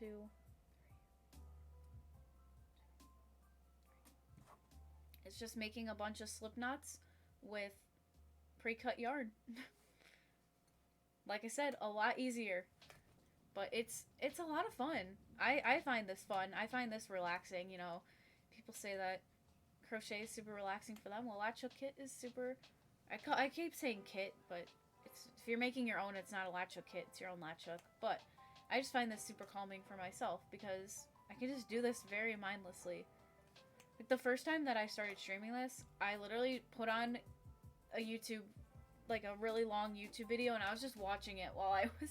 2. It's just making a bunch of slip knots with pre-cut yarn. Like I said, a lot easier, but it's a lot of fun. I find this fun. I find this relaxing. You know, people say that crochet is super relaxing for them. Well, latch hook kit is super. I keep saying kit, but it's if you're making your own, it's not a latch hook kit. It's your own latch hook. But I just find this super calming for myself because I can just do this very mindlessly. Like the first time that I started streaming this, I literally put on a YouTube, like a really long YouTube video, and I was just watching it while I was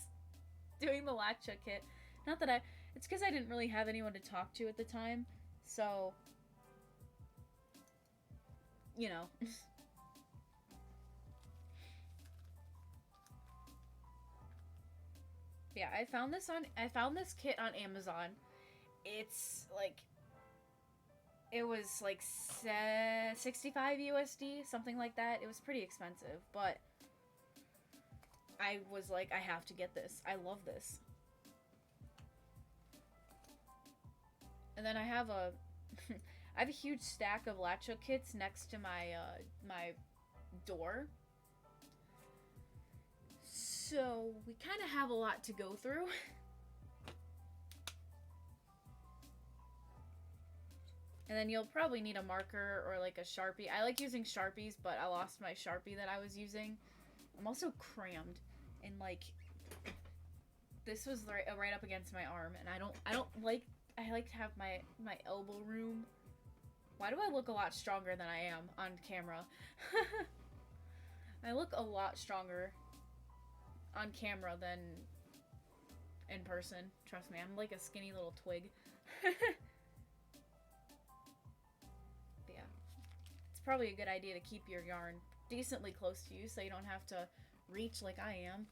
doing the latch hook kit. Not that I, it's because I didn't really have anyone to talk to at the time, so, you know. Yeah, I found this kit on Amazon. It's like, it was like 65 USD, something like that. It was pretty expensive, but I was like, I have to get this. I love this. And then I have a I have a huge stack of latch hook kits next to my door. So we kind of have a lot to go through. And then you'll probably need a marker or like a Sharpie. I like using Sharpies, but I lost my Sharpie that I was using. I'm also crammed, and like this was right up against my arm, and I don't like. I like to have my elbow room. Why do I look a lot stronger than I am on camera? I look a lot stronger on camera than in person. Trust me, I'm like a skinny little twig. Yeah. It's probably a good idea to keep your yarn decently close to you so you don't have to reach like I am.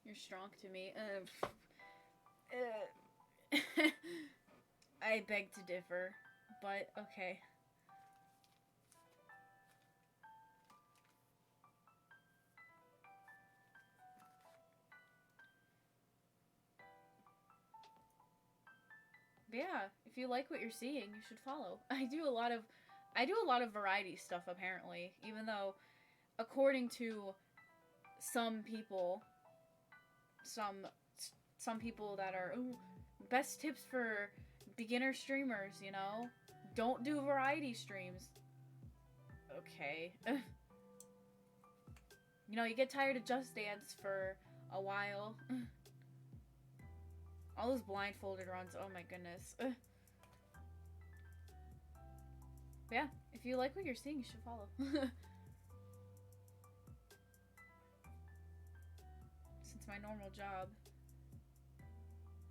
You're strong to me. I beg to differ, but okay. Yeah, if you like what you're seeing, you should follow. I do a lot of variety stuff apparently, even though according to some people, some some people that are ooh, best tips for beginner streamers, you know, don't do variety streams. Okay. You know, you get tired of Just Dance for a while. All those blindfolded runs, oh my goodness. Yeah, if you like what you're seeing, you should follow. Since my normal job,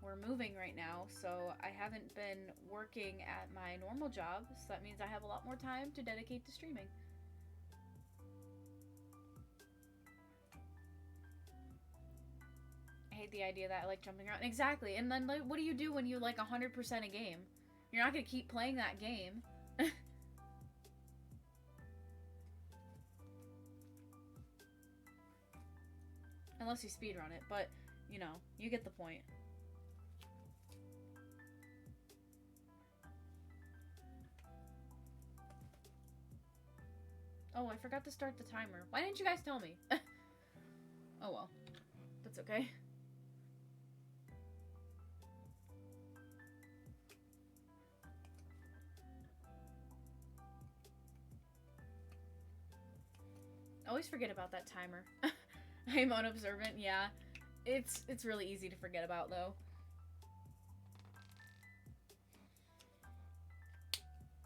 we're moving right now, so I haven't been working at my normal job, so that means I have a lot more time to dedicate to streaming. I hate the idea that I like jumping around. Exactly, and then like, what do you do when you like 100% a game? You're not gonna keep playing that game. Unless you speedrun it, but, you know, you get the point. Oh, I forgot to start the timer. Why didn't you guys tell me? Oh well. That's okay. I always forget about that timer. I'm unobservant, yeah. It's really easy to forget about, though.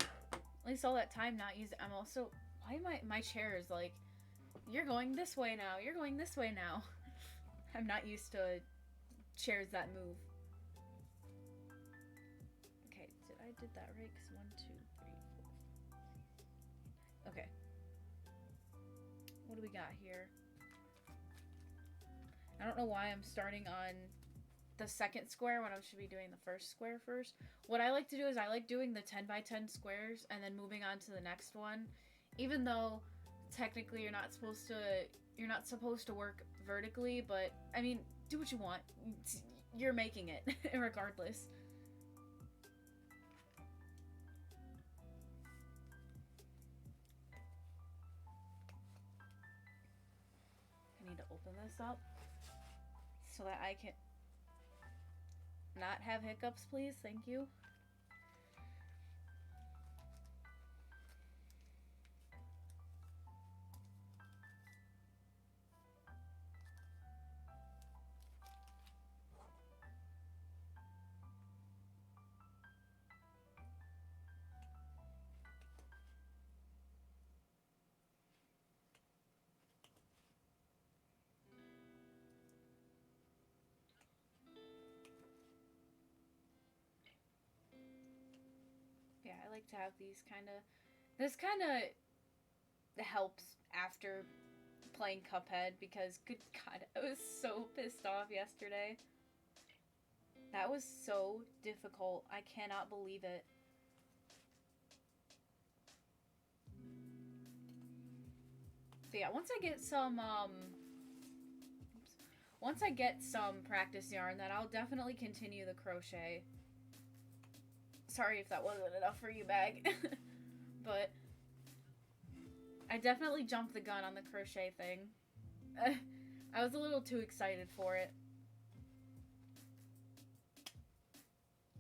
At least all that time not used. I'm also... Why my chair is like... You're going this way now. You're going this way now. I'm not used to chairs that move. Okay, I did that right? Because 1, 2, 3, 4. Okay. What do we got here? I don't know why I'm starting on the second square when I should be doing the first square first. What I like to do is I like doing the 10 by 10 squares and then moving on to the next one, even though technically you're not supposed to work vertically, but I mean, do what you want. You're making it regardless. I need to open this up so that I can not have hiccups, please. Thank you. Yeah, I like to have these kind of... This kind of helps after playing Cuphead because, good God, I was so pissed off yesterday. That was so difficult. I cannot believe it. So yeah, once I get some practice yarn, then I'll definitely continue the crochet. Sorry if that wasn't enough for you, Bag. But I definitely jumped the gun on the crochet thing. I was a little too excited for it.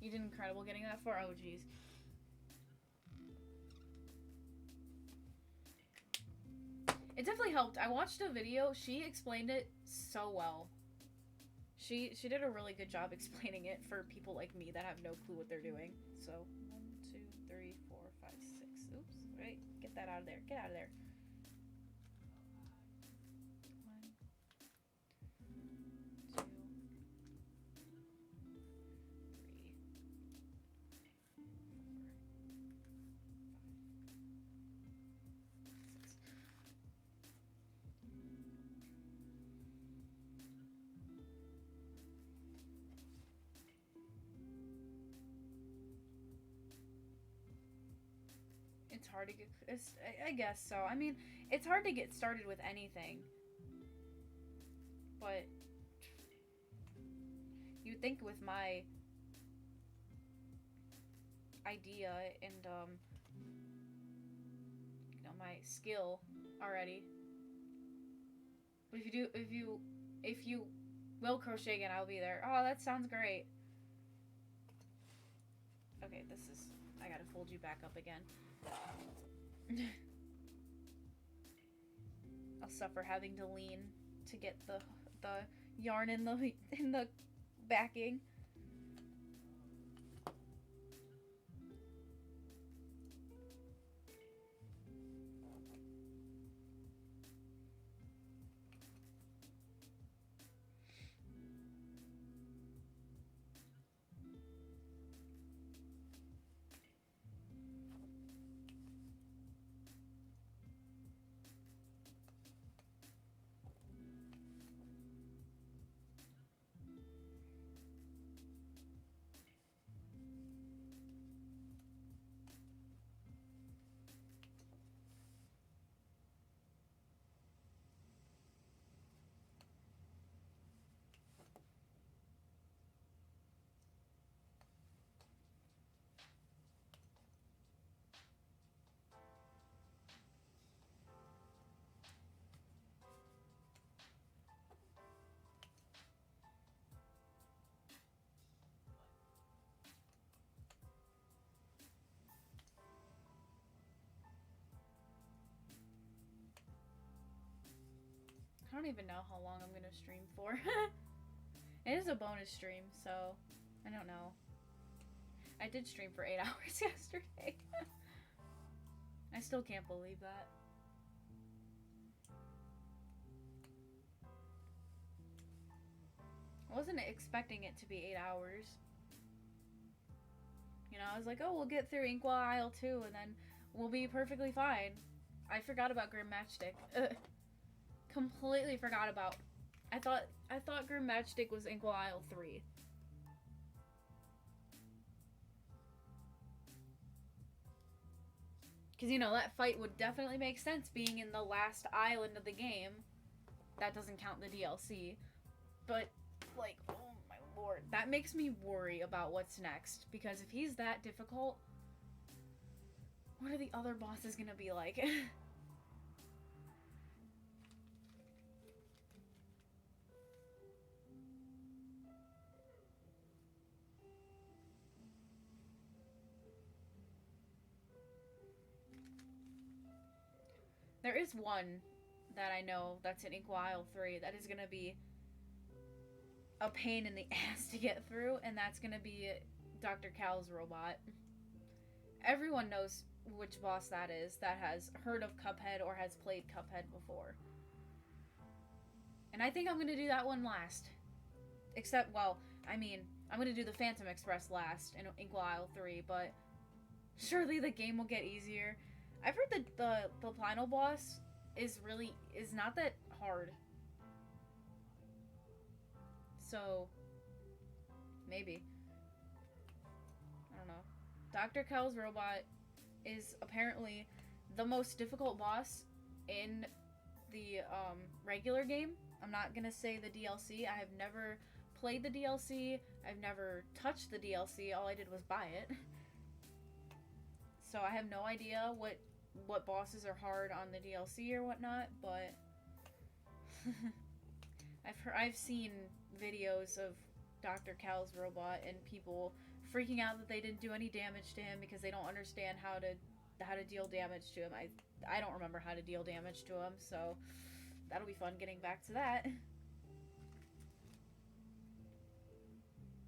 You did incredible getting that for? Oh, jeez. It definitely helped. I watched a video. She explained it so well. She did a really good job explaining it for people like me that have no clue what they're doing. So, 1, 2, 3, 4, 5, 6. Oops. Right. Get that out of there. Get out of there. 1, 2, 3, 4, 5, 6. It's hard to get... I guess so. I mean, it's hard to get started with anything. But... you'd think with my... idea and, you know, my skill already. But if you will crochet again, I'll be there. Oh, that sounds great. Okay, I gotta fold you back up again. I'll suffer having to lean to get the yarn in the backing. I don't even know how long I'm gonna stream for. It is a bonus stream, so I don't know. I did stream for 8 hours yesterday. I still can't believe that. I wasn't expecting it to be 8 hours. You know, I was like, oh, we'll get through Inkwell Isle 2 and then we'll be perfectly fine. I forgot about Grim Matchstick. Completely forgot about... I thought Grim Matchstick was Inkwell Isle 3. Because, you know, that fight would definitely make sense being in the last island of the game. That doesn't count the DLC. But, like, oh my lord. That makes me worry about what's next. Because if he's that difficult, what are the other bosses gonna be like? There is one that I know that's in Inkwell Isle 3 that is gonna be a pain in the ass to get through, and that's gonna be Dr. Cal's robot. Everyone knows which boss that is that has heard of Cuphead or has played Cuphead before. And I think I'm gonna do that one last. Except, well, I mean, I'm gonna do the Phantom Express last in Inkwell Isle 3, but surely the game will get easier. I've heard that the final boss is not that hard. So, maybe. I don't know. Dr. Cal's robot is apparently the most difficult boss in the regular game. I'm not gonna say the DLC. I have never played the DLC. I've never touched the DLC. All I did was buy it. So I have no idea what bosses are hard on the DLC or whatnot, but I've seen videos of Dr. Cal's robot and people freaking out that they didn't do any damage to him because they don't understand how to deal damage to him. I don't remember how to deal damage to him, so that'll be fun getting back to that.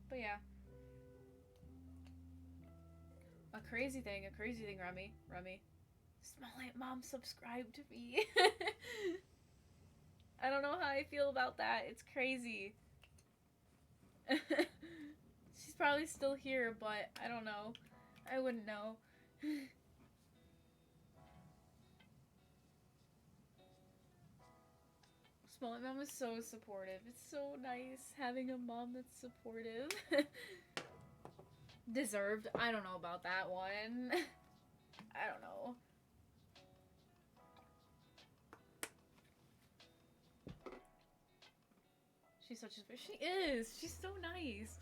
But yeah. A crazy thing, Remy. Small Mom subscribed to me. I don't know how I feel about that. It's crazy. She's probably still here, but I don't know. I wouldn't know. Small Mom is so supportive. It's so nice having a mom that's supportive. Deserved. I don't know about that one. I don't know. She's such a... She is! She's so nice!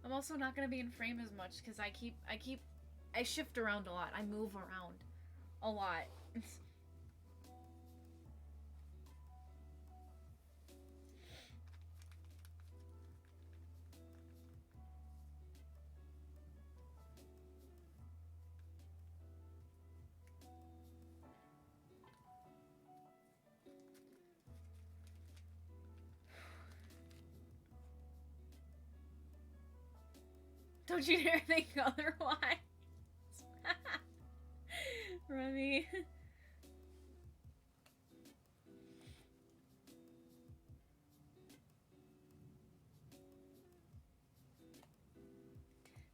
I'm also not gonna be in frame as much because I shift around a lot. I move around a lot. Don't you dare think otherwise. Remy.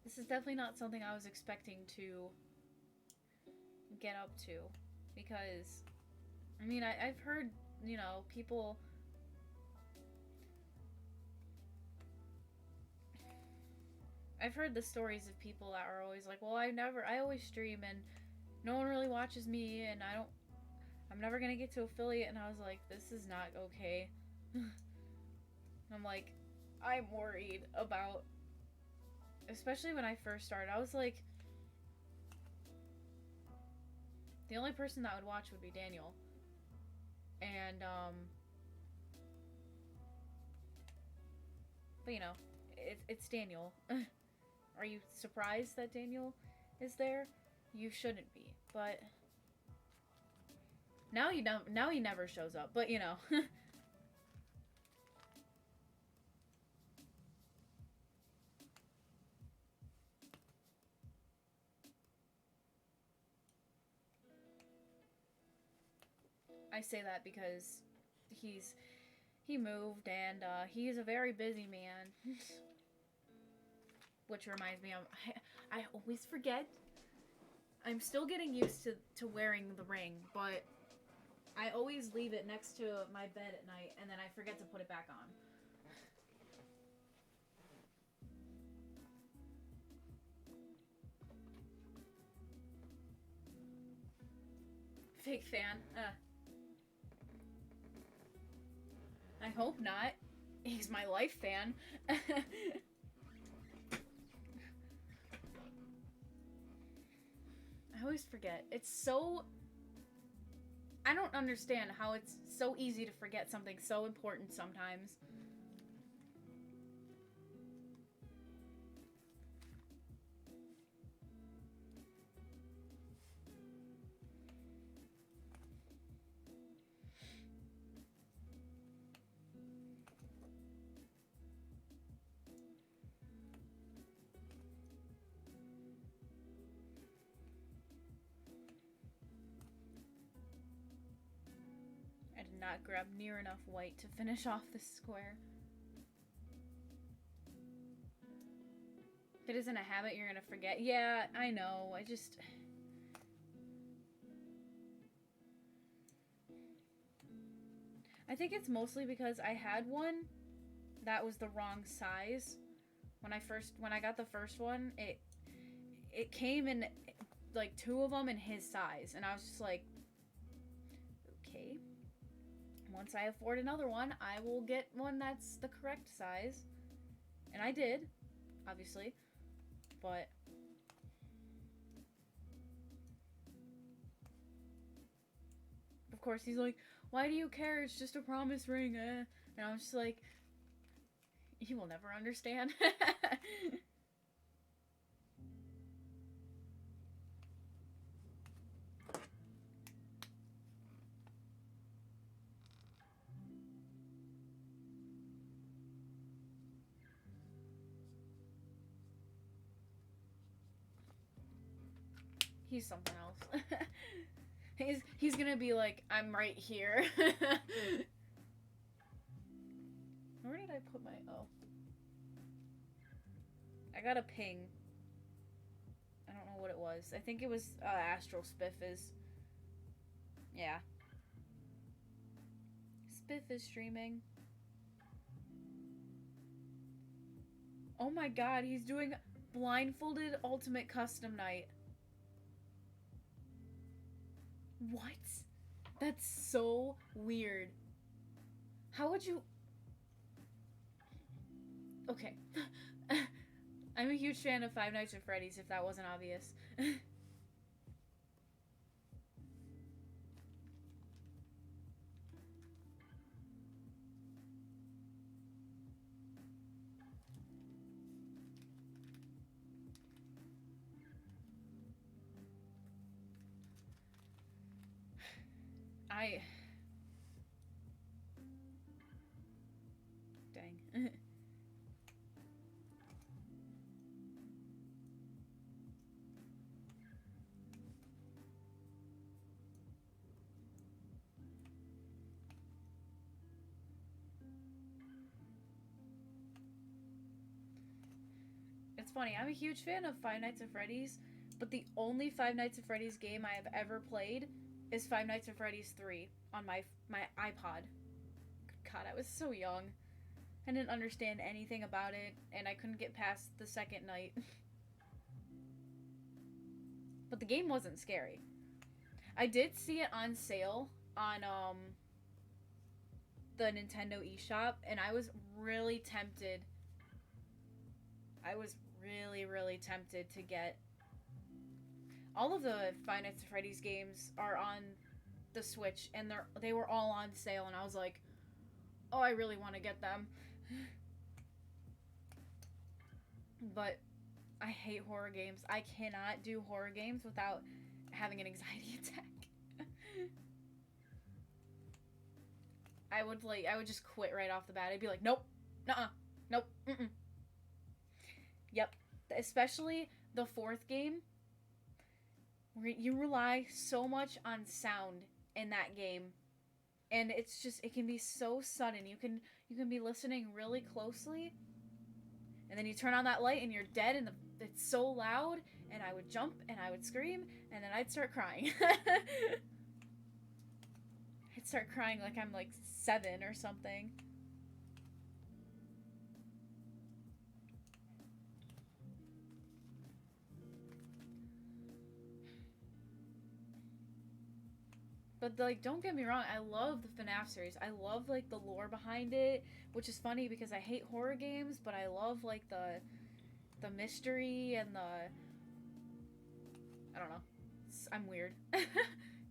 This is definitely not something I was expecting to get up to. Because, I mean, I've heard, you know, people... I've heard the stories of people that are always like, well, I always stream and no one really watches me and I'm never gonna get to affiliate. And I was like, this is not okay. I'm like, I'm worried about, especially when I first started, I was like, the only person that would watch would be Daniel. And, but you know, it's Daniel. Are you surprised that Daniel is there? You shouldn't be, but now he never shows up, but you know. I say that because he moved and he's a very busy man. Which reminds me, I always forget. I'm still getting used to wearing the ring, but I always leave it next to my bed at night, and then I forget to put it back on. Fake fan. I hope not. He's my life fan. I always forget. It's so... I don't understand how it's so easy to forget something so important sometimes. I did not grab near enough white to finish off this square. If it isn't a habit, you're gonna forget. Yeah, I know. I think it's mostly because I had one that was the wrong size. When I got the first one, it came in like 2 of them in his size, and I was just like, okay. Once I afford another one, I will get one that's the correct size. And I did, obviously. But of course he's like, why do you care? It's just a promise ring. And I was just like, you will never understand. He's something else. He's gonna be like, I'm right here. Where did I put my... Oh. I got a ping. I don't know what it was. I think it was Astral Spiff is... Yeah. Spiff is streaming. Oh my god, he's doing blindfolded ultimate custom night. What? That's so weird. How would you... Okay. I'm a huge fan of Five Nights at Freddy's, if that wasn't obvious. Dang. It's funny, I'm a huge fan of Five Nights at Freddy's, but the only Five Nights at Freddy's game I have ever played is Five Nights at Freddy's 3 on my iPod. God, I was so young. I didn't understand anything about it, and I couldn't get past the second night. But the game wasn't scary. I did see it on sale on the Nintendo eShop, and I was really tempted. I was really tempted to get... All of the Five Nights at Freddy's games are on the Switch, and they were all on sale, and I was like, oh, I really want to get them. But I hate horror games. I cannot do horror games without having an anxiety attack. I would just quit right off the bat. I'd be like, nope, nuh-uh, nope, mm-mm. Yep, especially the 4th game. You rely so much on sound in that game, and it's just, it can be so sudden. You can be listening really closely, and then you turn on that light and you're dead, and it's so loud, and I would jump and I would scream, and then I'd start crying. I'd start crying like I'm like 7 or something. But like, don't get me wrong, I love the FNAF series. I love like the lore behind it, which is funny because I hate horror games, but I love like the mystery and the, I don't know. I'm weird.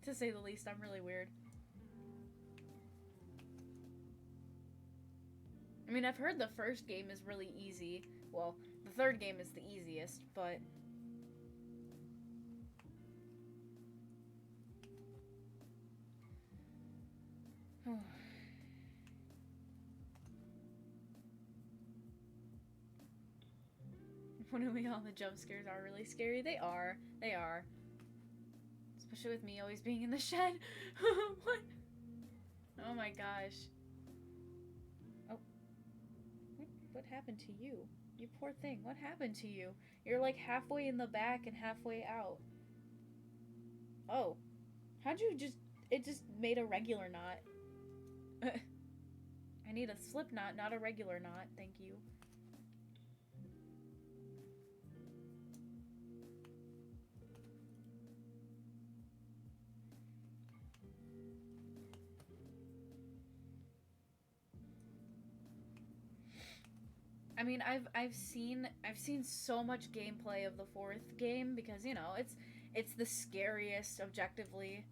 To say the least, I'm really weird. I mean, I've heard the first game is really easy. Well, the third game is the easiest, but when we all the jump scares are really scary. They are. They are. Especially with me always being in the shed. What? Oh my gosh. Oh. What happened to you? You poor thing. What happened to you? You're like halfway in the back and halfway out. Oh. How'd you just... It just made a regular knot. I need a slip knot, not a regular knot. Thank you. I mean, I've seen so much gameplay of the fourth game because, you know, it's the scariest objectively.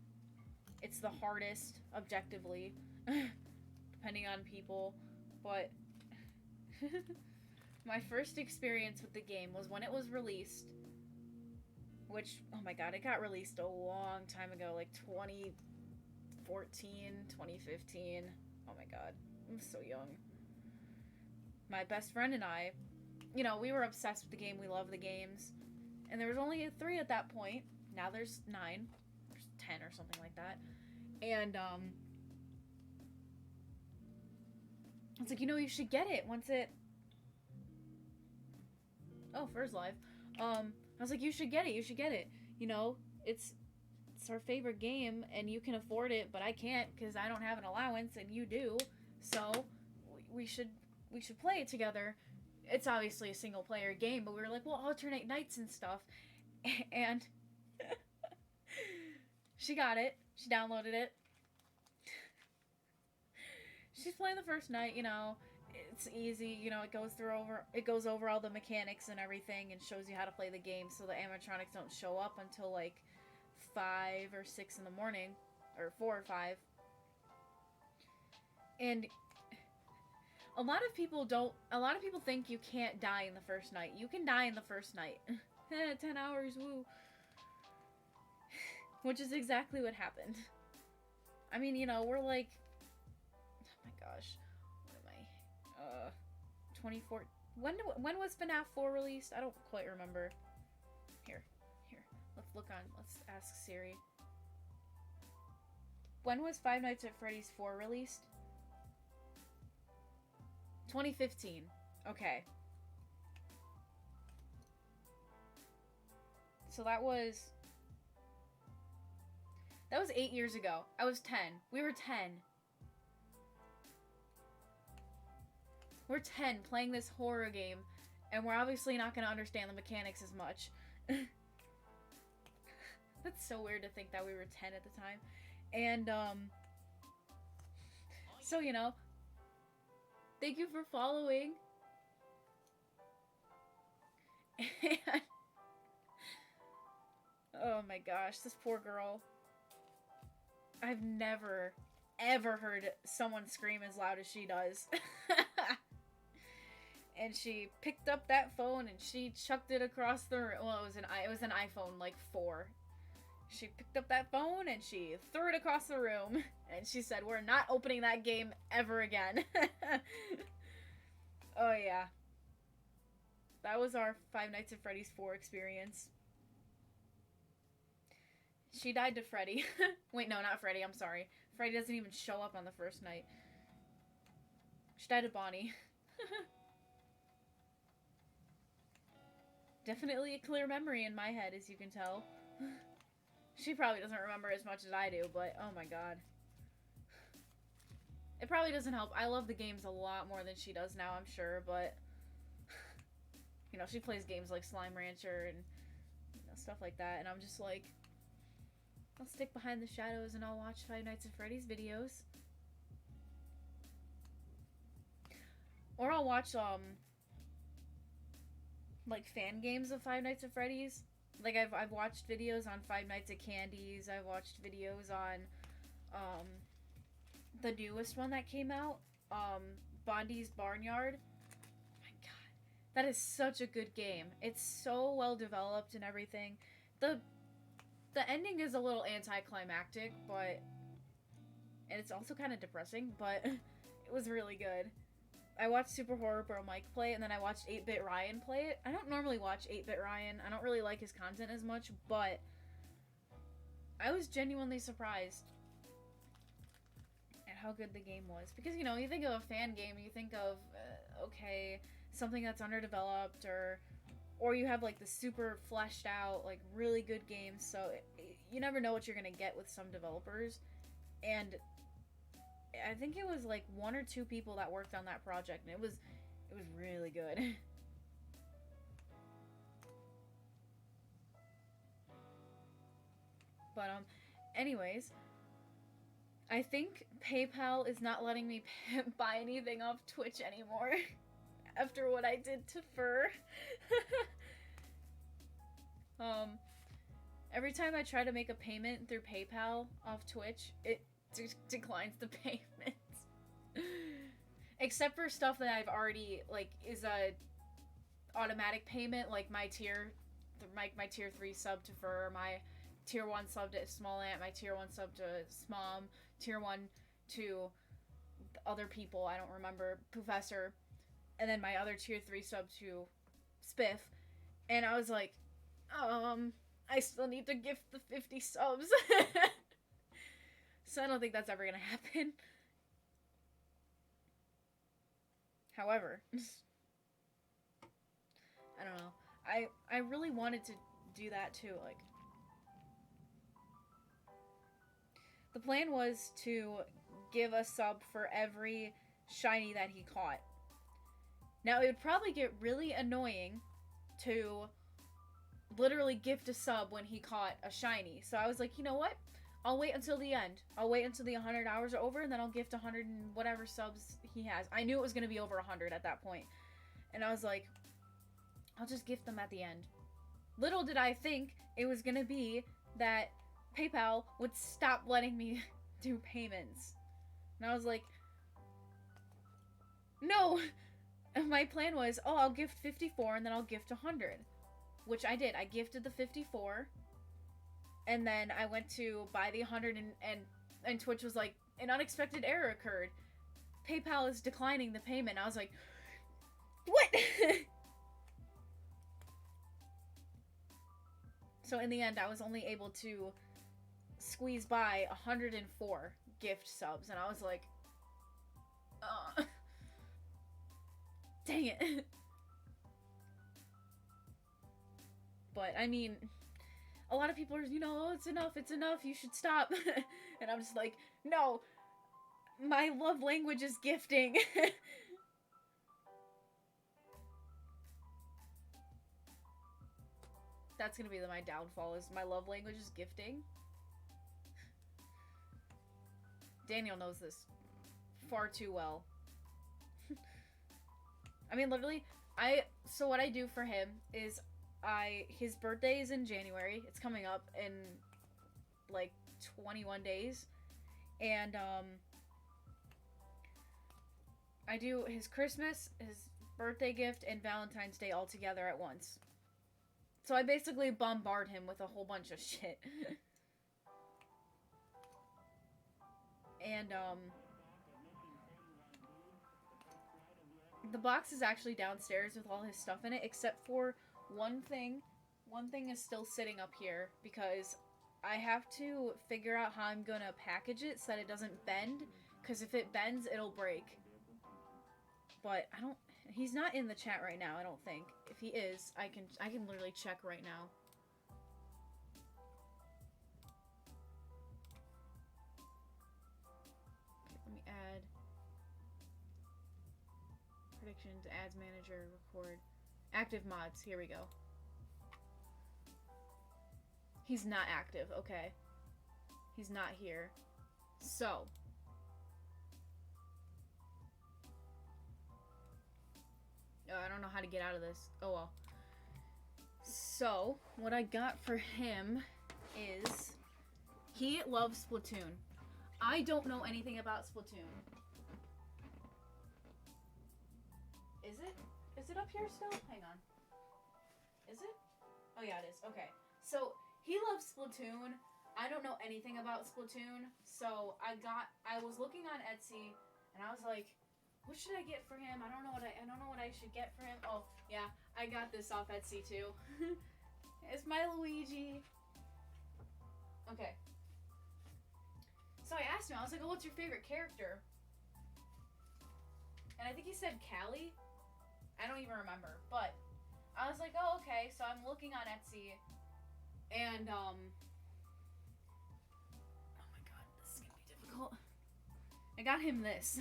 It's the hardest objectively, depending on people. But my first experience with the game was when it was released, which, oh my god, it got released a long time ago, like 2014, 2015. Oh my god, I'm so young. My best friend and I, you know, we were obsessed with the game. We love the games. And there was only 3 at that point. Now there's 9. There's 10 or something like that. And, it's like, you know, you should get it once it... Oh, Fur's live. I was like, you should get it. You should get it. You know, it's our favorite game, and you can afford it, but I can't because I don't have an allowance, and you do. So, we should play it together. It's obviously a single player game, but we were like, we'll alternate nights and stuff. And she got it. She downloaded it. She's playing the first night, you know. It's easy, you know, it goes over all the mechanics and everything and shows you how to play the game so the animatronics don't show up until like 5 or 6 in the morning, or 4 or 5. And a lot of people think you can't die in the first night. You can die in the first night. 10 hours, woo. Which is exactly what happened. I mean, you know, we're like, oh my gosh, what am I, 24, when was FNAF 4 released? I don't quite remember. Here, let's ask Siri. When was Five Nights at Freddy's 4 released? 2015. Okay. So that was 8 years ago. I was 10. We were 10. We're 10 playing this horror game, and we're obviously not going to understand the mechanics as much. That's so weird to think that we were 10 at the time. And, so, you know, thank you for following. And, oh my gosh, this poor girl. I've never, ever heard someone scream as loud as she does. And she picked up that phone and she chucked it across the room. Well, it was an iPhone, like 4. She picked up that phone and she threw it across the room. And she said, we're not opening that game ever again. Oh, yeah. That was our Five Nights at Freddy's 4 experience. She died to Freddy. Wait, no, not Freddy, I'm sorry. Freddy doesn't even show up on the first night. She died to Bonnie. Definitely a clear memory in my head, as you can tell. She probably doesn't remember as much as I do, but oh my god. It probably doesn't help. I love the games a lot more than she does now, I'm sure, but... You know, she plays games like Slime Rancher and, you know, stuff like that, and I'm just like... I'll stick behind the shadows and I'll watch Five Nights at Freddy's videos. Or I'll watch, like, fan games of Five Nights at Freddy's. Like, I've watched videos on Five Nights at Candy's. I've watched videos on, the newest one that came out, Bondi's Barnyard. Oh my god. That is such a good game. It's so well developed and everything. The ending is a little anticlimactic, but... and it's also kind of depressing, but it was really good. I watched Super Horror Bro Mike play it, and then I watched 8-Bit Ryan play it. I don't normally watch 8-Bit Ryan. I don't really like his content as much, but I was genuinely surprised at how good the game was. Because, you know, you think of a fan game, you think of, okay, something that's underdeveloped, or you have, like, the super fleshed out, like, really good games, so you never know what you're gonna get with some developers. And I think it was like 1 or 2 people that worked on that project, and it was really good. But anyways, I think PayPal is not letting me buy anything off Twitch anymore after what I did to Fur. Every time I try to make a payment through PayPal off Twitch, it declines the payments. Except for stuff that I've already, like, is a automatic payment, like my tier 3 sub to Fur, my tier 1 sub to Small Ant, my tier 1 sub to Smom, tier 1 to other people, I don't remember, Professor, and then my other tier 3 sub to Spiff. And I was like, I still need to gift the 50 subs. So I don't think that's ever gonna happen. However, I don't know. I really wanted to do that too. Like, the plan was to give a sub for every shiny that he caught. Now, it would probably get really annoying to literally gift a sub when he caught a shiny. So I was like, you know what? I'll wait until the end. I'll wait until the 100 hours are over, and then I'll gift 100 and whatever subs he has. I knew it was going to be over 100 at that point. And I was like, I'll just gift them at the end. Little did I think it was going to be that PayPal would stop letting me do payments. And I was like, no! My plan was, oh, I'll gift 54 and then I'll gift 100. Which I did. I gifted the 54. And then I went to buy the 100 and Twitch was like, an unexpected error occurred. PayPal is declining the payment. I was like, what? So in the end, I was only able to squeeze by 104 gift subs. And I was like, dang it. But, I mean, a lot of people are, you know, oh, it's enough, you should stop. And I'm just like, no, my love language is gifting. That's gonna be my downfall, is my love language is gifting. Daniel knows this far too well. I mean, literally, so what I do for him is his birthday is in January. It's coming up in like 21 days. And I do his Christmas, his birthday gift, and Valentine's Day all together at once. So I basically bombard him with a whole bunch of shit. And the box is actually downstairs with all his stuff in it, except for one thing. One thing is still sitting up here because I have to figure out how I'm gonna package it so that it doesn't bend, because if it bends, it'll break. But he's not in the chat right now, I don't think. If he is, I can literally check right now. Okay, let me add predictions, ads manager, record. Active mods, here we go. He's not active, okay. He's not here. So. Oh, I don't know how to get out of this. Oh well. So, what I got for him is he loves Splatoon. I don't know anything about Splatoon. Is it? Is it up here still? Hang on. Is it? Oh yeah, it is. Okay. So, he loves Splatoon. I don't know anything about Splatoon. So, I was looking on Etsy and I was like, what should I get for him? I don't know what I should get for him. Oh, yeah. I got this off Etsy too. It's my Luigi. Okay. So I asked him, I was like, oh, what's your favorite character? And I think he said Callie. I don't even remember. But I was like, oh, okay. So I'm looking on Etsy. And, oh my god, this is gonna be difficult. I got him this.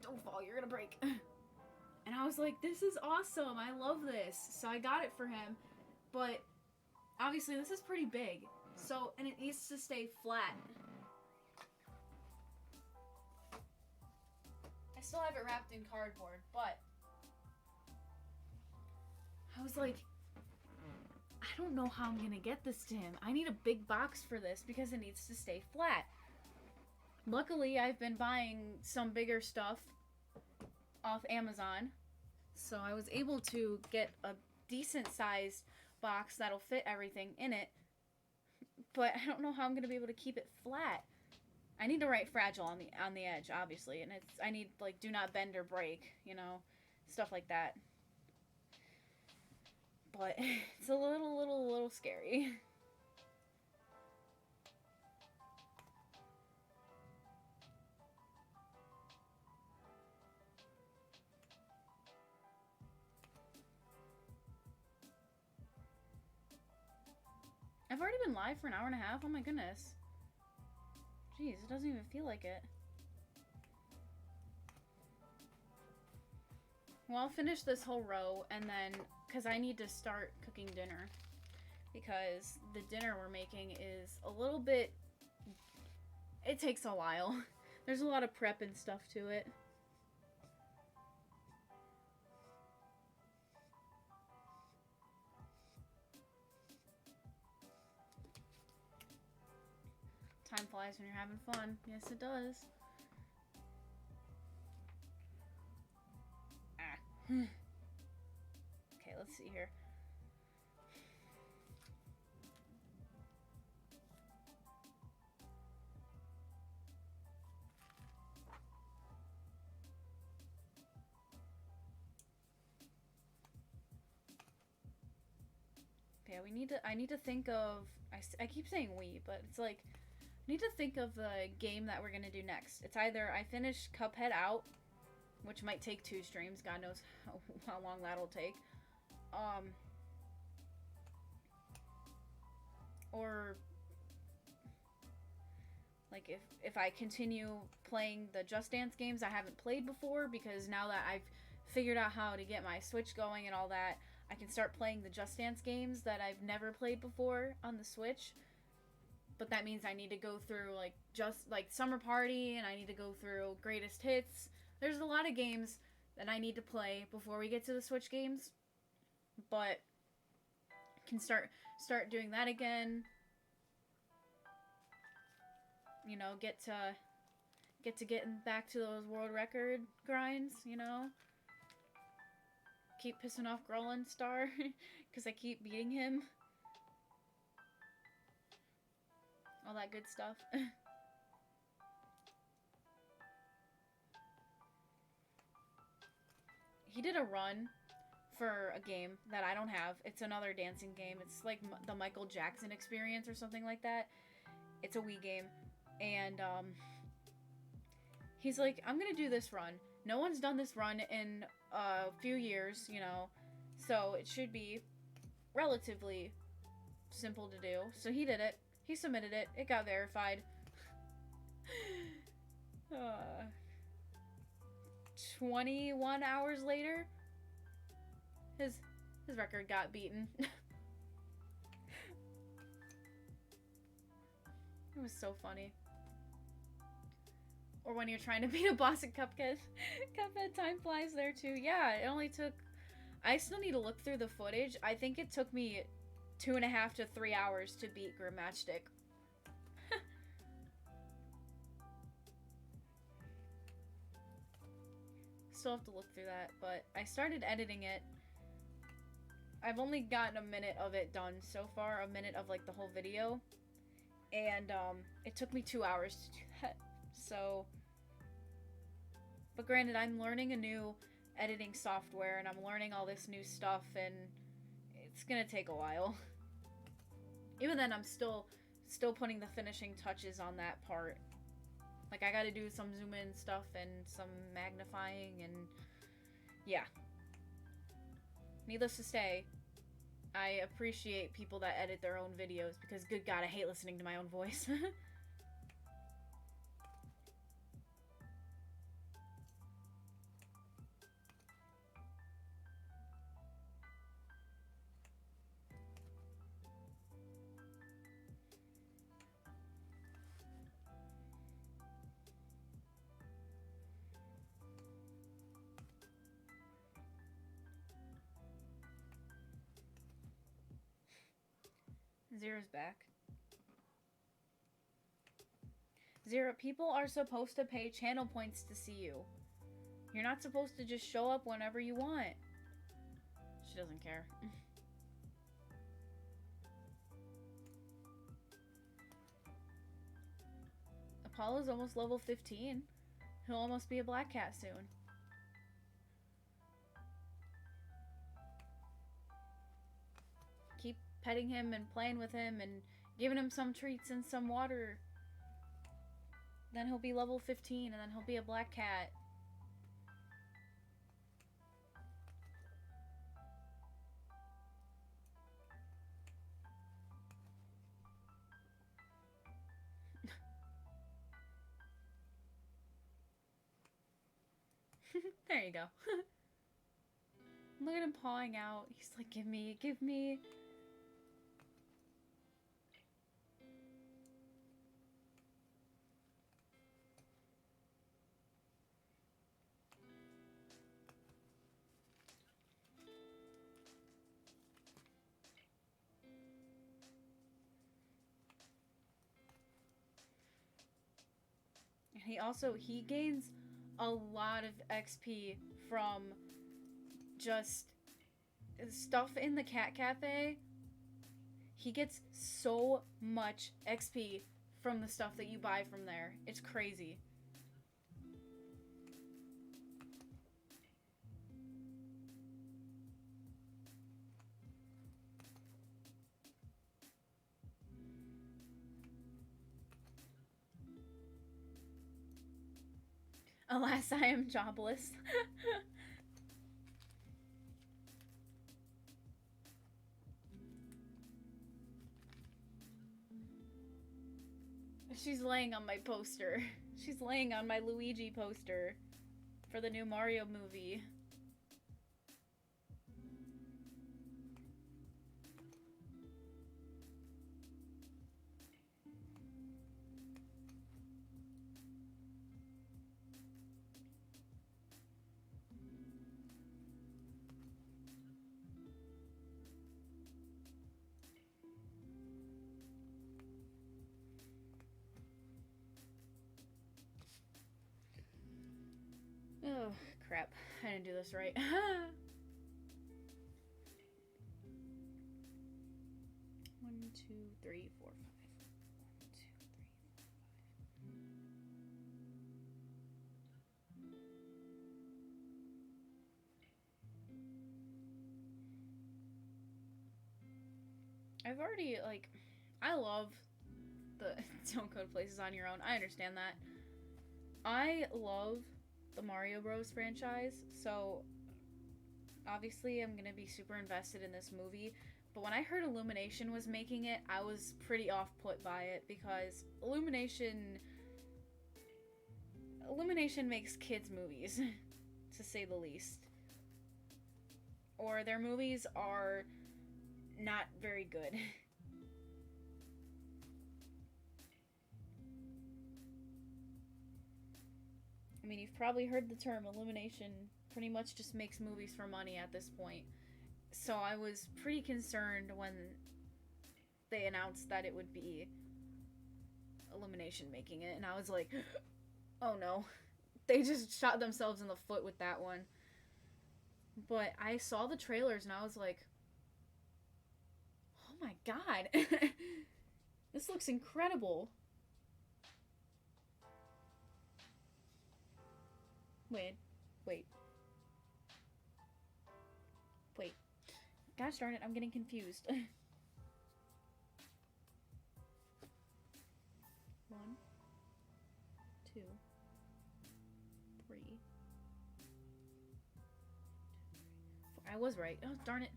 Don't fall, you're gonna break. And I was like, this is awesome. I love this. So I got it for him. But obviously this is pretty big. So, and it needs to stay flat. I still have it wrapped in cardboard, but I was like, I don't know how I'm gonna get this to him. I need a big box for this because it needs to stay flat. Luckily, I've been buying some bigger stuff off Amazon, so I was able to get a decent sized box that'll fit everything in it, but I don't know how I'm going to be able to keep it flat. I need to write fragile on the edge, obviously, and I need, like, do not bend or break, you know, stuff like that. But it's a little scary. I've already been live for an hour and a half. Oh my goodness. Jeez, it doesn't even feel like it. Well, I'll finish this whole row and then, because I need to start cooking dinner. Because the dinner we're making is a little bit, it takes a while. There's a lot of prep and stuff to it. Time flies when you're having fun. Yes, it does. Okay, let's see here. Yeah, I need to think of, I keep saying we, but it's like, I need to think of the game that we're gonna do next. It's either I finish Cuphead out, which might take 2 streams, God knows how long that'll take, or, like, if I continue playing the Just Dance games I haven't played before, because now that I've figured out how to get my Switch going and all that, I can start playing the Just Dance games that I've never played before on the Switch. But that means I need to go through, like, Summer Party, and I need to go through Greatest Hits. There's a lot of games that I need to play before we get to the Switch games. But can start doing that again. You know, get to getting back to those world record grinds, you know? Keep pissing off Grolin Star, because I keep beating him. All that good stuff. He did a run for a game that I don't have. It's another dancing game. It's like the Michael Jackson Experience or something like that. It's a Wii game. And he's like, I'm gonna do this run. No one's done this run in a few years, you know, so it should be relatively simple to do. So he did it. He submitted it. It got verified. 21 hours later, his record got beaten. It was so funny. Or when you're trying to beat a boss at Cuphead. Cuphead, time flies there too. Yeah, it only took... I still need to look through the footage. I think it took me 2.5 to 3 hours to beat Grim Matchstick. Still have to look through that, but I started editing it. I've only gotten a minute of it done so far, a minute of like the whole video, and it took me 2 hours to do that. So, but granted, I'm learning a new editing software and I'm learning all this new stuff, and it's gonna take a while. Even then, I'm still putting the finishing touches on that part. Like, I gotta do some zoom in stuff and some magnifying, and yeah. Needless to say, I appreciate people that edit their own videos, because good God, I hate listening to my own voice. Zero's back. Zero, people are supposed to pay channel points to see you. You're not supposed to just show up whenever you want. She doesn't care. Apollo's almost level 15. He'll almost be a black cat soon. Keep petting him and playing with him and giving him some treats and some water. Then he'll be level 15 and then he'll be a black cat. There you go. Look at him pawing out. He's like, give me, give me. And he gains a lot of XP from just stuff in the cat cafe. He gets so much XP from the stuff that you buy from there. It's crazy. Alas, I am jobless. She's laying on my poster. She's laying on my Luigi poster for the new Mario movie. Oh, crap. I didn't do this right. 1, 2, 3, 4, 5. 1, 2, 3, 4, 5. I've already, like, I love the don't go to places on your own. I understand that. I love the Mario Bros. Franchise, so obviously I'm gonna be super invested in this movie, but when I heard Illumination was making it, I was pretty off-put by it, because Illumination makes kids movies, to say the least. Or their movies are not very good. I mean, you've probably heard the term Illumination pretty much just makes movies for money at this point. So I was pretty concerned when they announced that it would be Illumination making it, and I was like, oh no. They just shot themselves in the foot with that one. But I saw the trailers and I was like, oh my god. This looks incredible. Wait. Wait. Wait. Gosh darn it, I'm getting confused. 1, 2, 3. I was right. Oh, darn it.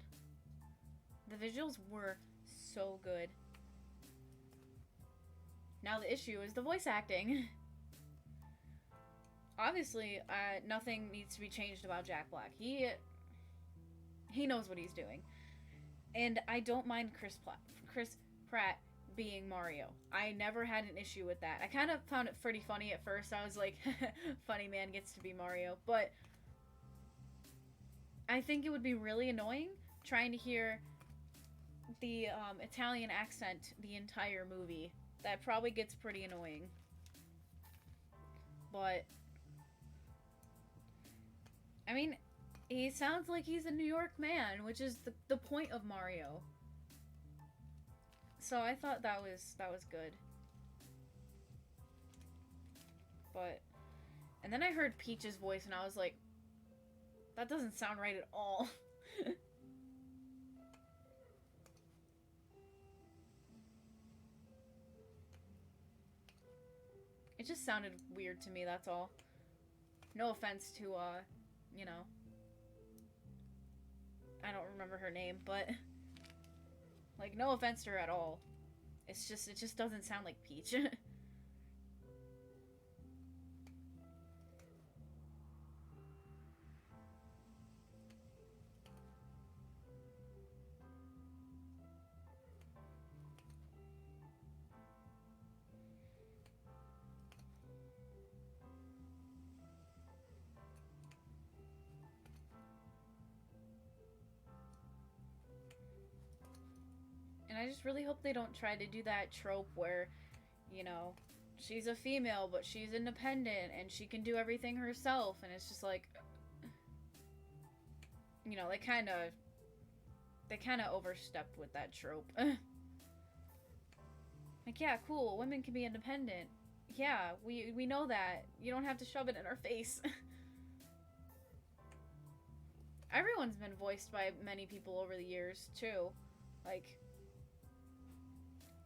The visuals were so good. Now the issue is the voice acting. Obviously, nothing needs to be changed about Jack Black. He knows what he's doing. And I don't mind Chris Pratt being Mario. I never had an issue with that. I kind of found it pretty funny at first. I was like, funny man gets to be Mario. But I think it would be really annoying trying to hear the Italian accent the entire movie. That probably gets pretty annoying. But I mean, he sounds like he's a New York man, which is the point of Mario. So I thought that was good. But and then I heard Peach's voice and I was like, that doesn't sound right at all. It just sounded weird to me, that's all. No offense to, you know, I don't remember her name, but, like, no offense to her at all. It just doesn't sound like Peach. And I just really hope they don't try to do that trope where, you know, she's a female, but she's independent and she can do everything herself. And it's just like, you know, they kind of overstepped with that trope. Like, yeah, cool, women can be independent. Yeah, we know that. You don't have to shove it in our face. Everyone's been voiced by many people over the years, too. Like,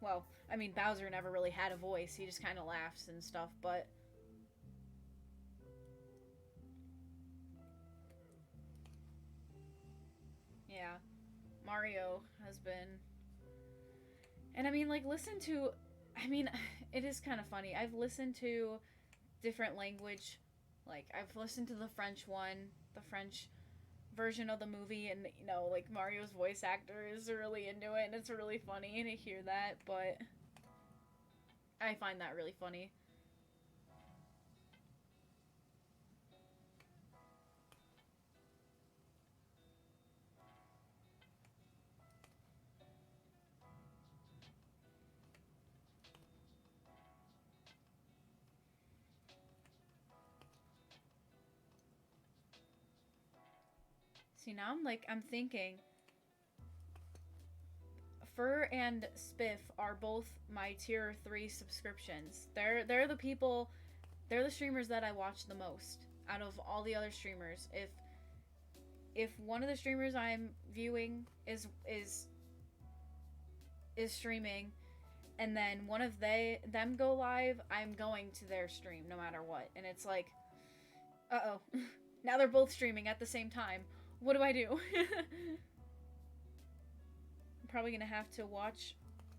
well, I mean, Bowser never really had a voice. He just kind of laughs and stuff, but yeah, Mario has been. And I mean, like, I mean, it is kind of funny. I've listened to different language. Like, I've listened to the French one, the French version of the movie, and, you know, like, Mario's voice actor is really into it, and it's really funny to hear that, but I find that really funny. See, now I'm thinking, Fur and Spiff are both my tier 3 subscriptions. They're the people, they're the streamers that I watch the most out of all the other streamers. If one of the streamers I'm viewing is streaming, and then one of them go live, I'm going to their stream no matter what. And it's like, uh-oh. Now they're both streaming at the same time. What do I do? I'm probably gonna have to watch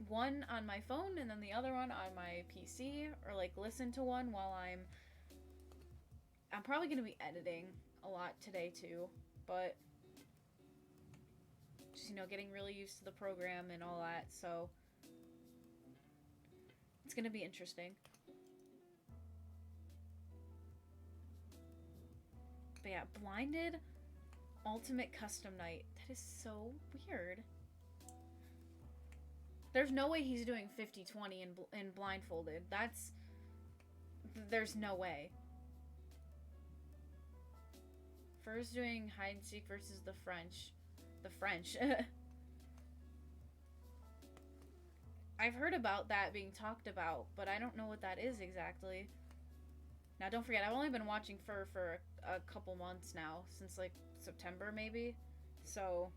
one on my phone and then the other one on my PC, or like listen to one while I'm probably gonna be editing a lot today too, but just, you know, getting really used to the program and all that, so it's gonna be interesting. But yeah, blinded ultimate custom night. That is so weird. There's no way he's doing 50-20 in blindfolded. There's no way. First doing hide and seek versus the French. The French. I've heard about that being talked about, but I don't know what that is exactly. Now, don't forget, I've only been watching Fur for a couple months now, since like September maybe. So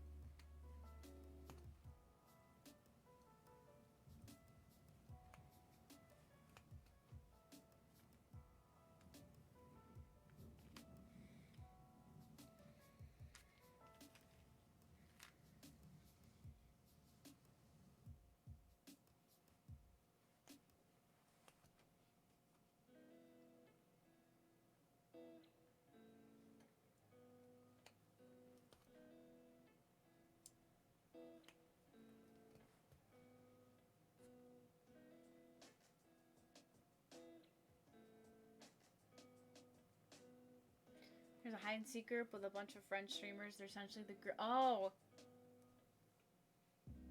there's a hide and seek group with a bunch of French streamers. They're essentially the group. Oh,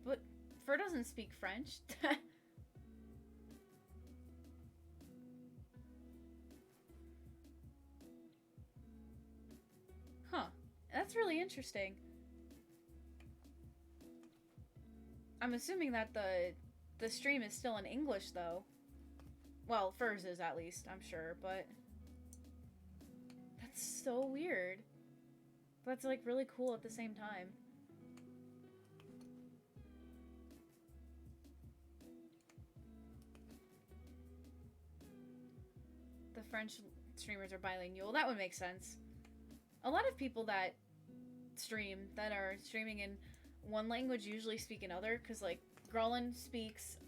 but Fur doesn't speak French. Huh. That's really interesting. I'm assuming that the stream is still in English, though. Well, Fur's is, at least, I'm sure, but that's so weird. That's, like, really cool at the same time. The French streamers are bilingual. That would make sense. A lot of people that stream, that are streaming in one language, usually speak another, because, like, Grolin speaks,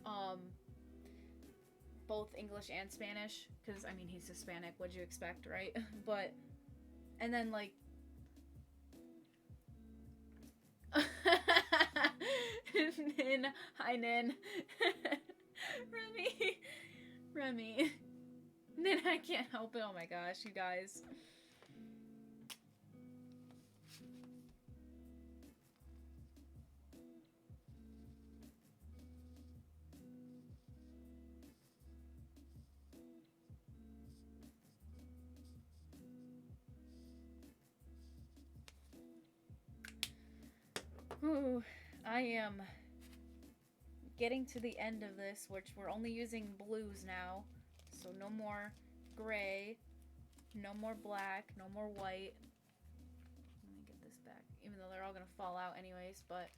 both English and Spanish, because, I mean, he's Hispanic, what'd you expect, right? But, and then, like, Nin, hi Nin. Remy. Nin, I can't help it, oh my gosh, you guys. Ooh, I am getting to the end of this, which we're only using blues now. So no more gray, no more black, no more white. Let me get this back, even though they're all gonna fall out anyways, but...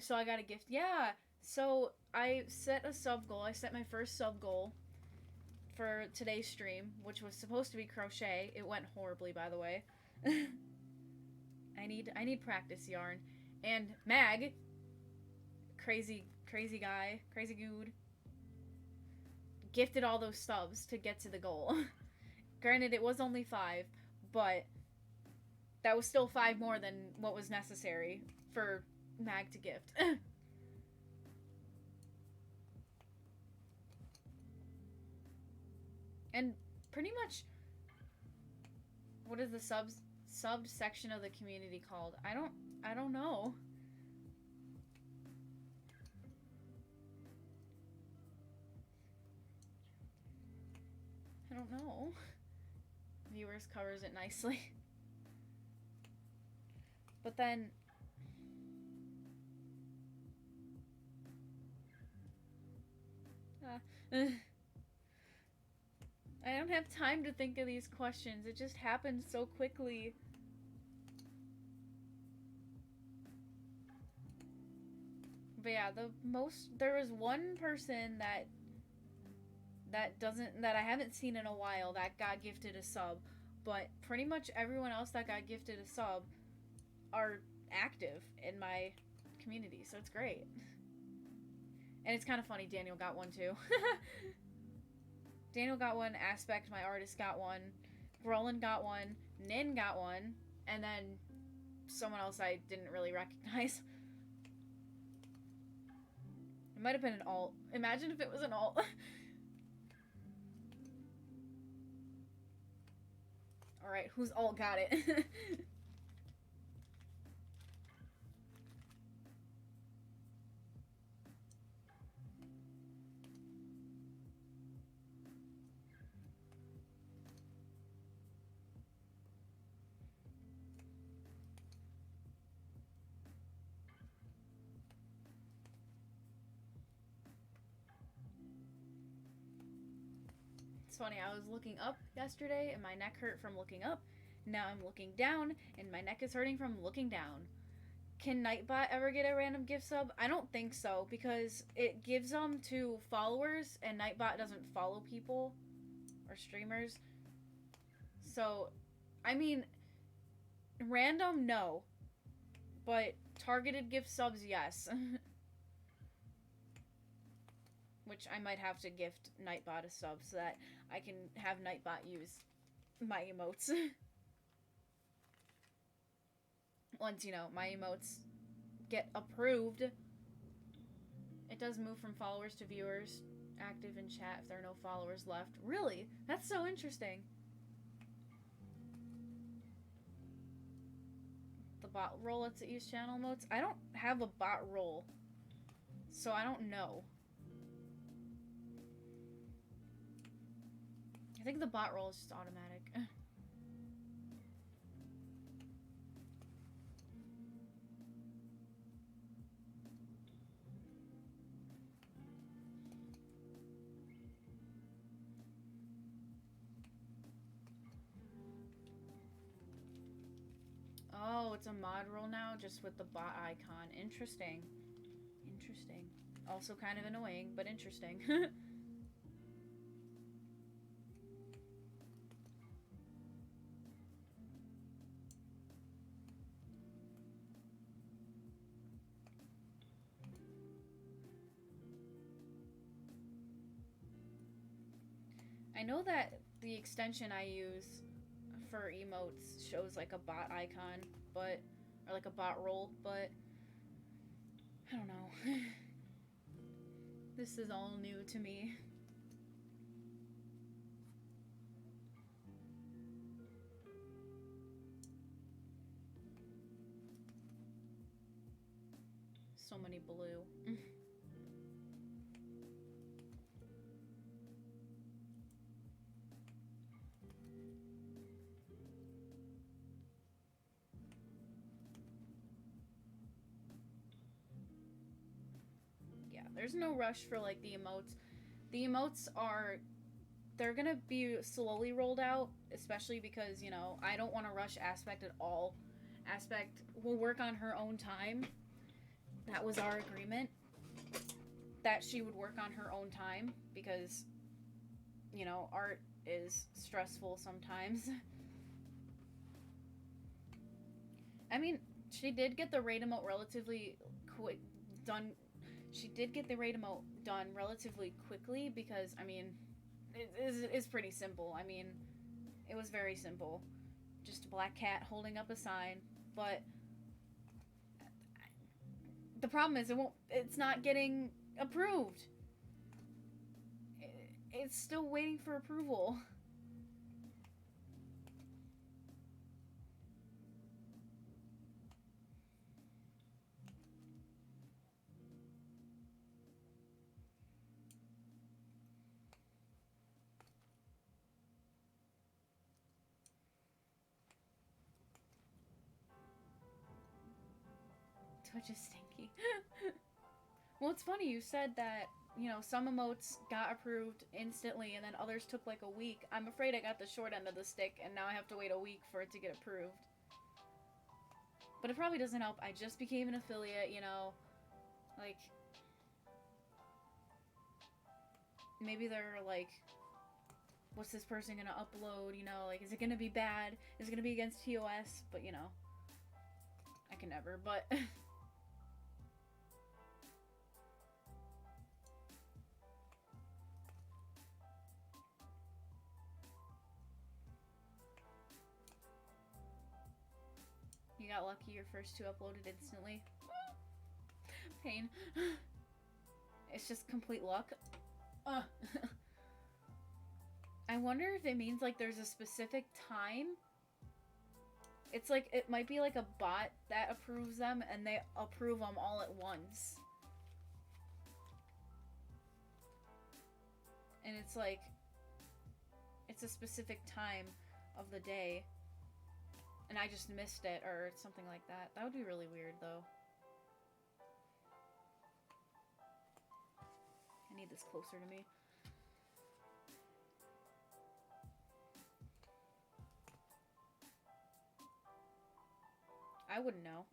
So I got a gift. Yeah, so I set a sub goal. I set my first sub goal for today's stream, which was supposed to be crochet. It went horribly, by the way. I need practice yarn. And Mag, crazy guy, crazy dude, gifted all those subs to get to the goal. Granted, it was only 5, but that was still 5 more than what was necessary for Mag to gift. And pretty much, what is the subbed section of the community called? I don't know. I don't know. Viewers covers it nicely. But then... I don't have time to think of these questions. It just happened so quickly. But yeah, there was one person that I haven't seen in a while that got gifted a sub, but pretty much everyone else that got gifted a sub are active in my community, so it's great. And it's kind of funny, Daniel got one too. Daniel got one, Aspect, my artist, got one, Roland got one, Nin got one, and then someone else I didn't really recognize. It might have been an alt. Imagine if it was an alt. Alright. Alright, who's all got it? It's funny, I was looking up yesterday and my neck hurt from looking up. Now I'm looking down and my neck is hurting from looking down. Can Nightbot ever get a random gift sub? I don't think so, because it gives them to followers and Nightbot doesn't follow people or streamers. So, I mean, random, no. But targeted gift subs, yes. Which I might have to gift Nightbot a sub so that I can have Nightbot use my emotes. Once, you know, my emotes get approved. It does move from followers to viewers. Active in chat if there are no followers left. Really? That's so interesting. The bot roll lets it use channel emotes? I don't have a bot roll, so I don't know. I think the bot roll is just automatic. Oh, it's a mod roll now, just with the bot icon. Interesting. Interesting. Also kind of annoying, but interesting. I know that the extension I use for emotes shows like a bot icon, but, or like a bot roll, but I don't know. This is all new to me. So many blue. There's no rush for, like, the emotes. The emotes are, they're gonna be slowly rolled out, especially because, you know, I don't want to rush Aspect at all. Aspect will work on her own time. That was our agreement. That she would work on her own time, because, you know, art is stressful sometimes. I mean, she did get the raid emote relatively quick done. She did get the raid emote done relatively quickly because, I mean, it's pretty simple. I mean, it was very simple. Just a black cat holding up a sign, but the problem is it's not getting approved. It's still waiting for approval. Twitch is stinky. Well, it's funny, you said that, you know, some emotes got approved instantly and then others took like a week. I'm afraid I got the short end of the stick and now I have to wait a week for it to get approved. But it probably doesn't help. I just became an affiliate, you know, like, maybe they're like, what's this person gonna upload, you know, like, is it gonna be bad? Is it gonna be against TOS? But, you know, I can never, but... You got lucky, your first two uploaded instantly. Pain. It's just complete luck. I wonder if it means, like, there's a specific time It's like, it might be like a bot that approves them, and they approve them all at once. And it's like, it's a specific time of the day, and I just missed it, or something like that. That would be really weird, though. I need this closer to me. I wouldn't know.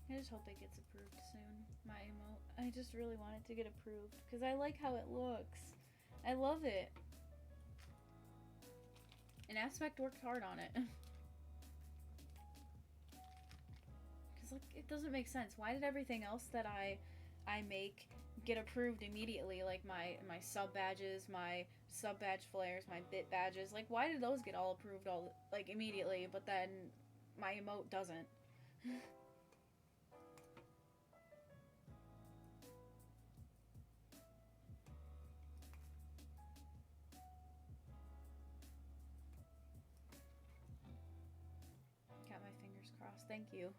I just hope it gets approved soon, my emote. I just really want it to get approved, because I like how it looks. I love it. And Aspect worked hard on it. Because, like, it doesn't make sense. Why did everything else that I make get approved immediately? Like, my sub badges, my sub badge flares, my bit badges. Like, why did those get all approved like, immediately, but then my emote doesn't? Got my fingers crossed. Thank you.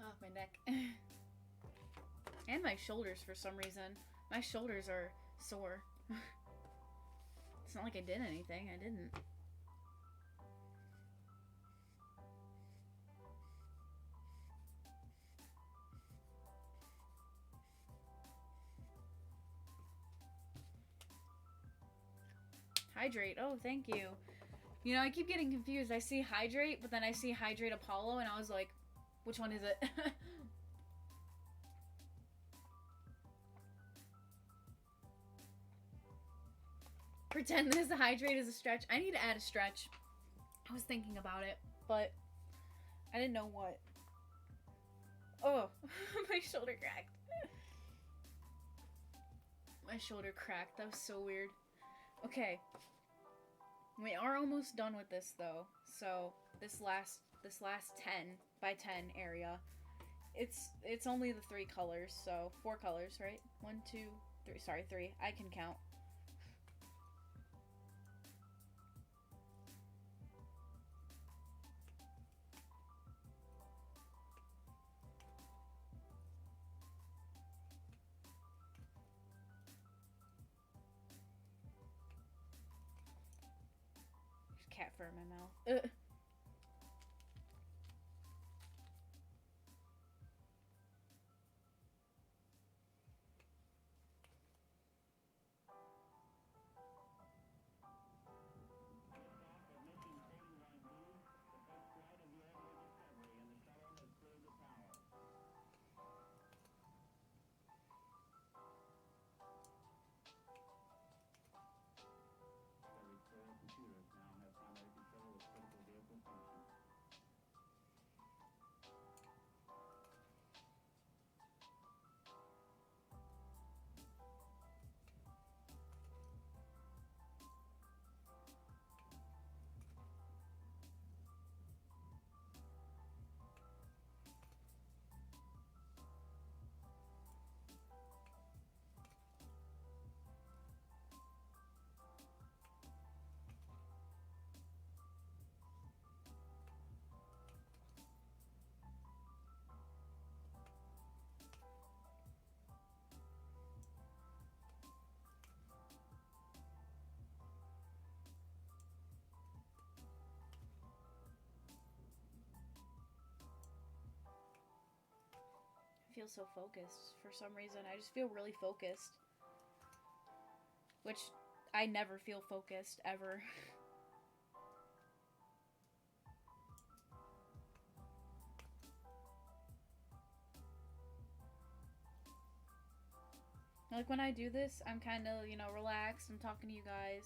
Oh, my neck. And my shoulders for some reason. My shoulders are sore. It's not like I did anything. I didn't. Hydrate. Oh, thank you. You know, I keep getting confused. I see Hydrate, but then I see Hydrate Apollo, and I was like, which one is it? Pretend this Hydrate is a stretch. I need to add a stretch. I was thinking about it, but I didn't know what. Oh, my shoulder cracked. My shoulder cracked. That was so weird. Okay. We are almost done with this though. So this last 10 by 10 area, it's only the 3 colors, so 4 colors, right? 1, 2, 3. Sorry, 3. I can count. There's cat fur in my mouth. Ugh. I feel so focused for some reason. I just feel really focused. Which I never feel focused ever. Like when I do this, I'm kind of, relaxed. I'm talking to you guys.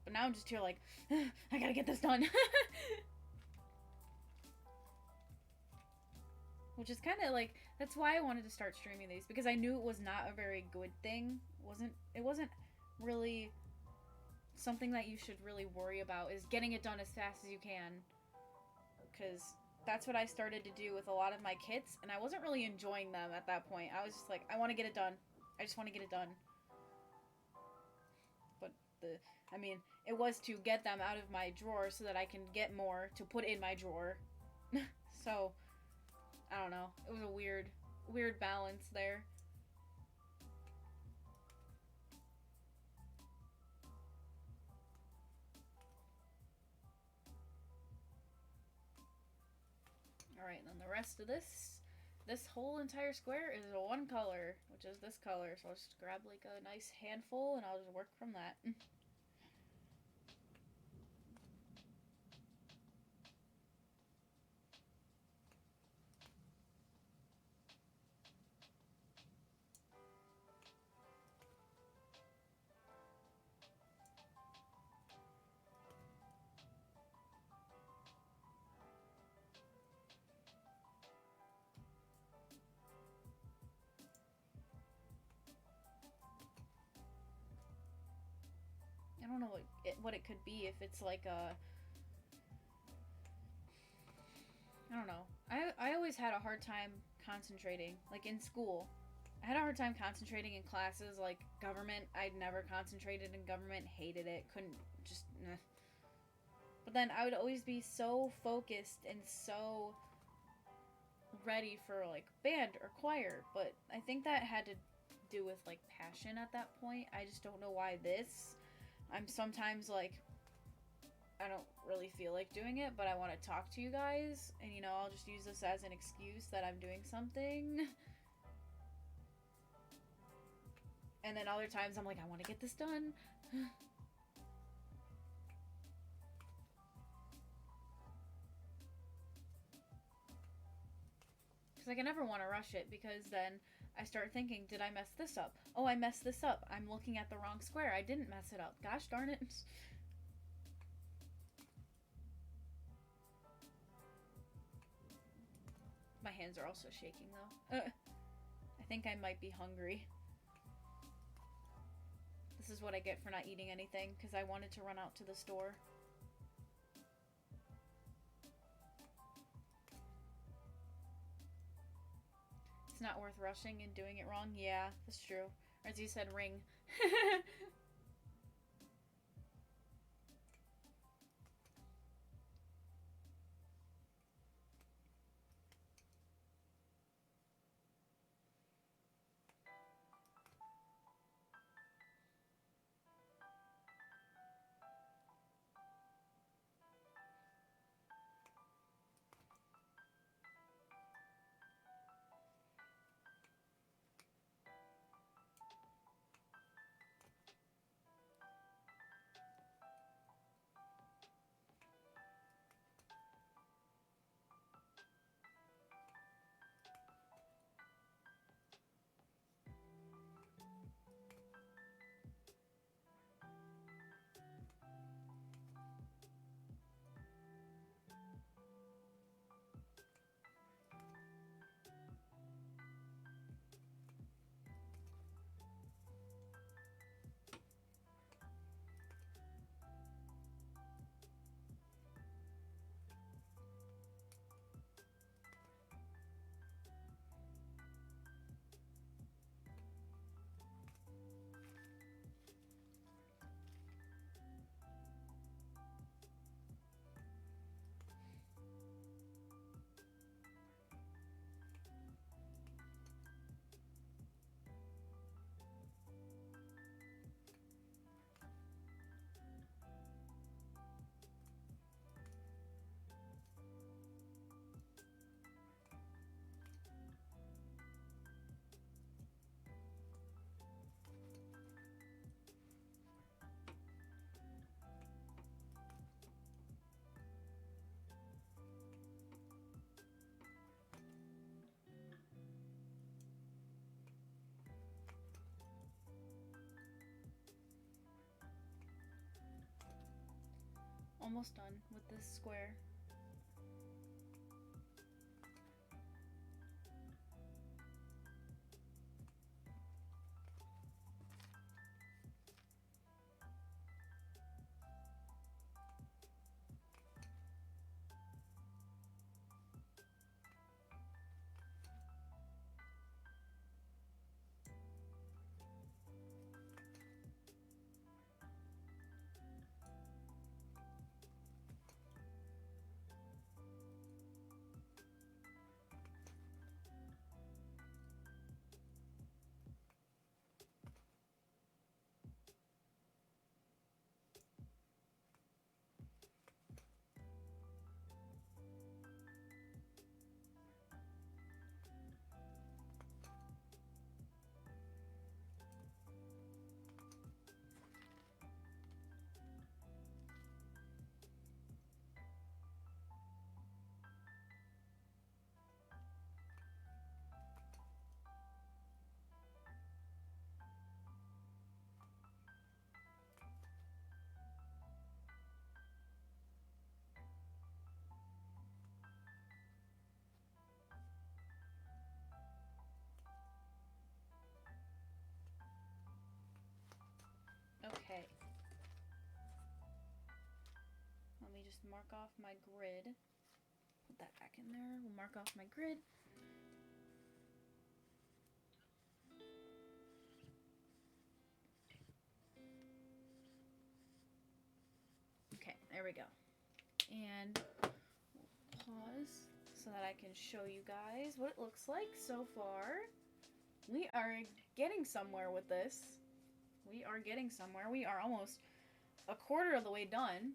But now I'm just here like, I gotta get this done. Which is kind of like, that's why I wanted to start streaming these, because I knew it was not a very good thing. It wasn't really something that you should really worry about, is getting it done as fast as you can. Because that's what I started to do with a lot of my kits, and I wasn't really enjoying them at that point. I was just like, I want to get it done. I just want to get it done. But it was to get them out of my drawer so that I can get more to put in my drawer. So, I don't know. It was a weird balance there. Alright, then the rest of this whole entire square is one color, which is this color. So I'll just grab like a nice handful and I'll just work from that. I don't know what it could be, if it's like a... I don't know. I always had a hard time concentrating, like in school. I had a hard time concentrating in classes like government. I'd never concentrated in government, hated it, couldn't, just, nah. But then I would always be so focused and so ready for like band or choir, but I think that had to do with like passion at that point. I just don't know why this. I'm sometimes like, I don't really feel like doing it, but I want to talk to you guys, and I'll just use this as an excuse that I'm doing something. And then other times I'm like, I want to get this done. Because I never want to rush it, because then I start thinking, did I mess this up? Oh, I messed this up. I'm looking at the wrong square. I didn't mess it up. Gosh darn it. My hands are also shaking, though. I think I might be hungry. This is is what I get for not eating anything, because I wanted to run out to the store. It's not worth rushing and doing it wrong. Yeah, that's true. Or as you said, ring. Almost done with this square. Okay. Let me just mark off my grid. Put that back in there. We'll mark off my grid. Okay, there we go. And we'll pause so that I can show you guys what it looks like so far. We are getting somewhere with this. We are getting somewhere. We are almost a quarter of the way done.